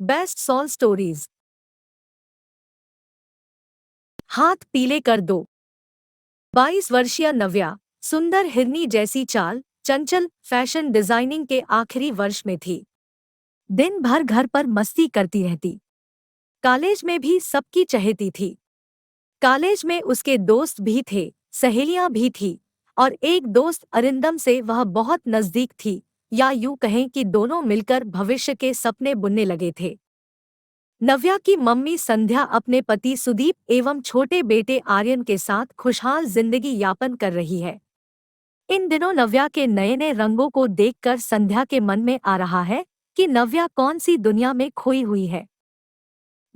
Best sol stories. हाथ पीले कर दो। 22 वर्षीय नव्या सुंदर हिरनी जैसी चाल, चंचल, फैशन डिजाइनिंग के आखिरी वर्ष में थी। दिन भर घर पर मस्ती करती रहती। कॉलेज में भी सबकी चहेती थी। कॉलेज में उसके दोस्त भी थे, सहेलियां भी थी, और एक दोस्त अरिंदम से वह बहुत नजदीक थी, या यूं कहें कि दोनों मिलकर भविष्य के सपने बुनने लगे थे। नव्या की मम्मी संध्या अपने पति सुदीप एवं छोटे बेटे आर्यन के साथ खुशहाल जिंदगी यापन कर रही है। इन दिनों नव्या के नए नए रंगों को देखकर संध्या के मन में आ रहा है कि नव्या कौन सी दुनिया में खोई हुई है।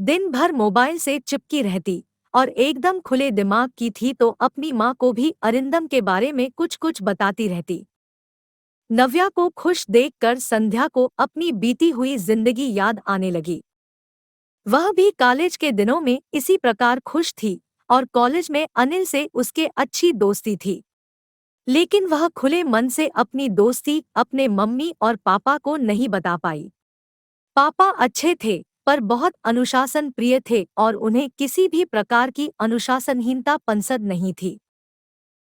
दिन भर मोबाइल से चिपकी रहती और एकदम खुले दिमाग की थी, तो अपनी माँ को भी अरिंदम के बारे में कुछ कुछ बताती रहती। नव्या को खुश देखकर संध्या को अपनी बीती हुई जिंदगी याद आने लगी। वह भी कॉलेज के दिनों में इसी प्रकार खुश थी और कॉलेज में अनिल से उसके अच्छी दोस्ती थी। लेकिन वह खुले मन से अपनी दोस्ती अपने मम्मी और पापा को नहीं बता पाई। पापा अच्छे थे, पर बहुत अनुशासन प्रिय थे और उन्हें किसी भी प्रकार की अनुशासनहीनता पसंद नहीं थी।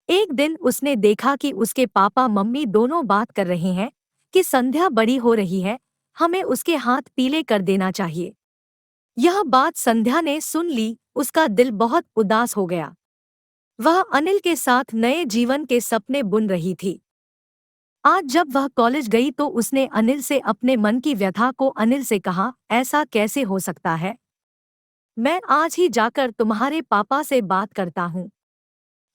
एक दिन उसने देखा कि उसके पापा मम्मी दोनों बात कर रहे हैं कि संध्या बड़ी हो रही है, हमें उसके हाथ पीले कर देना चाहिए। यह बात संध्या ने सुन ली, उसका दिल बहुत उदास हो गया। वह अनिल के साथ नए जीवन के सपने बुन रही थी। आज जब वह कॉलेज गई तो उसने अनिल से अपने मन की व्यथा को अनिल से कहा, ऐसा कैसे हो सकता है? मैं आज ही जाकर तुम्हारे पापा से बात करता हूँ।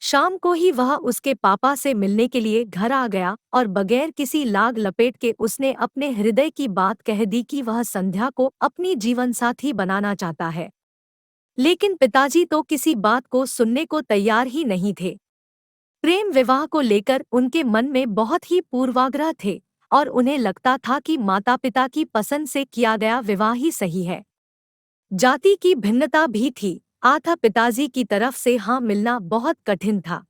शाम को ही वह उसके पापा से मिलने के लिए घर आ गया और बगैर किसी लाग लपेट के उसने अपने हृदय की बात कह दी कि वह संध्या को अपनी जीवनसाथी बनाना चाहता है। लेकिन पिताजी तो किसी बात को सुनने को तैयार ही नहीं थे। प्रेम विवाह को लेकर उनके मन में बहुत ही पूर्वाग्रह थे और उन्हें लगता था कि माता पिता की पसंद से किया गया विवाह ही सही है। जाति की भिन्नता भी थी, अतः पिताजी की तरफ से हाँ मिलना बहुत कठिन था।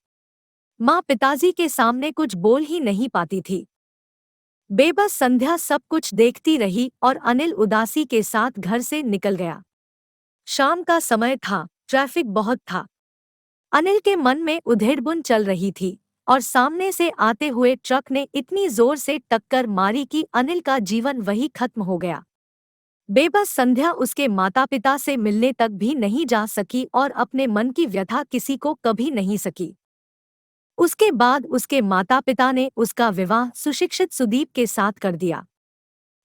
माँ पिताजी के सामने कुछ बोल ही नहीं पाती थी। बेबस संध्या सब कुछ देखती रही और अनिल उदासी के साथ घर से निकल गया। शाम का समय था, ट्रैफिक बहुत था। अनिल के मन में उधेड़बुन चल रही थी और सामने से आते हुए ट्रक ने इतनी जोर से टक्कर मारी कि अनिल का जीवन वही खत्म हो गया। बेबस संध्या उसके माता पिता से मिलने तक भी नहीं जा सकी और अपने मन की व्यथा किसी को कभी नहीं सकी। उसके बाद उसके माता पिता ने उसका विवाह सुशिक्षित सुदीप के साथ कर दिया।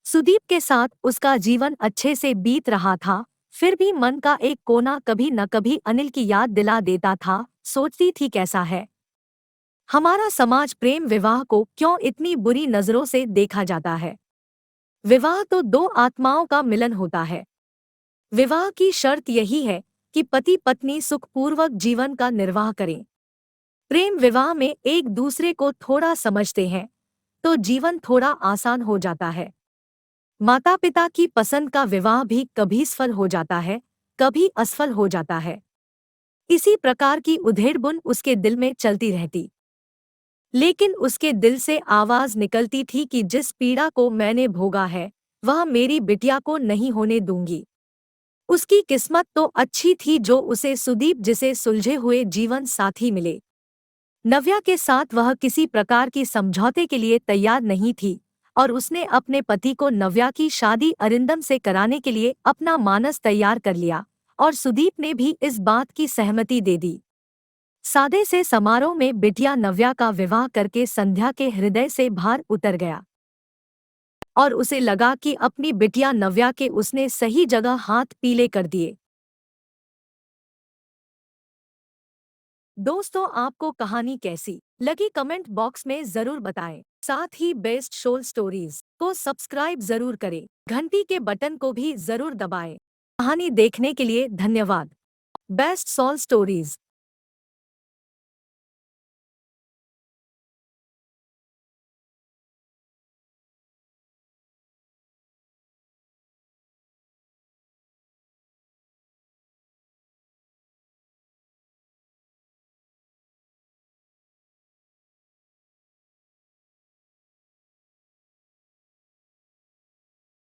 सुदीप के साथ उसका जीवन अच्छे से बीत रहा था, फिर भी मन का एक कोना कभी न कभी अनिल की याद दिला देता था। सोचती थी, कैसा है हमारा समाज, प्रेम विवाह को क्यों इतनी बुरी नजरों से देखा जाता है? विवाह तो दो आत्माओं का मिलन होता है। विवाह की शर्त यही है कि पति पत्नी सुखपूर्वक जीवन का निर्वाह करें। प्रेम विवाह में एक दूसरे को थोड़ा समझते हैं तो जीवन थोड़ा आसान हो जाता है। माता पिता की पसंद का विवाह भी कभी सफल हो जाता है, कभी असफल हो जाता है। इसी प्रकार की उधेड़बुन उसके दिल में चलती रहती। लेकिन उसके दिल से आवाज निकलती थी कि जिस पीड़ा को मैंने भोगा है वह मेरी बिटिया को नहीं होने दूंगी। उसकी किस्मत तो अच्छी थी जो उसे सुदीप जिसे सुलझे हुए जीवन साथी मिले। नव्या के साथ वह किसी प्रकार की समझौते के लिए तैयार नहीं थी और उसने अपने पति को नव्या की शादी अरिंदम से कराने के लिए अपना मानस तैयार कर लिया और सुदीप ने भी इस बात की सहमति दे दी। सादे से समारोह में बिटिया नव्या का विवाह करके संध्या के हृदय से भार उतर गया और उसे लगा कि अपनी बिटिया नव्या के उसने सही जगह हाथ पीले कर दिए। दोस्तों, आपको कहानी कैसी लगी कमेंट बॉक्स में जरूर बताएं। साथ ही बेस्ट शोल स्टोरीज को सब्सक्राइब जरूर करें, घंटी के बटन को भी जरूर दबाएं। कहानी देखने के लिए धन्यवाद। बेस्ट शोल स्टोरीज।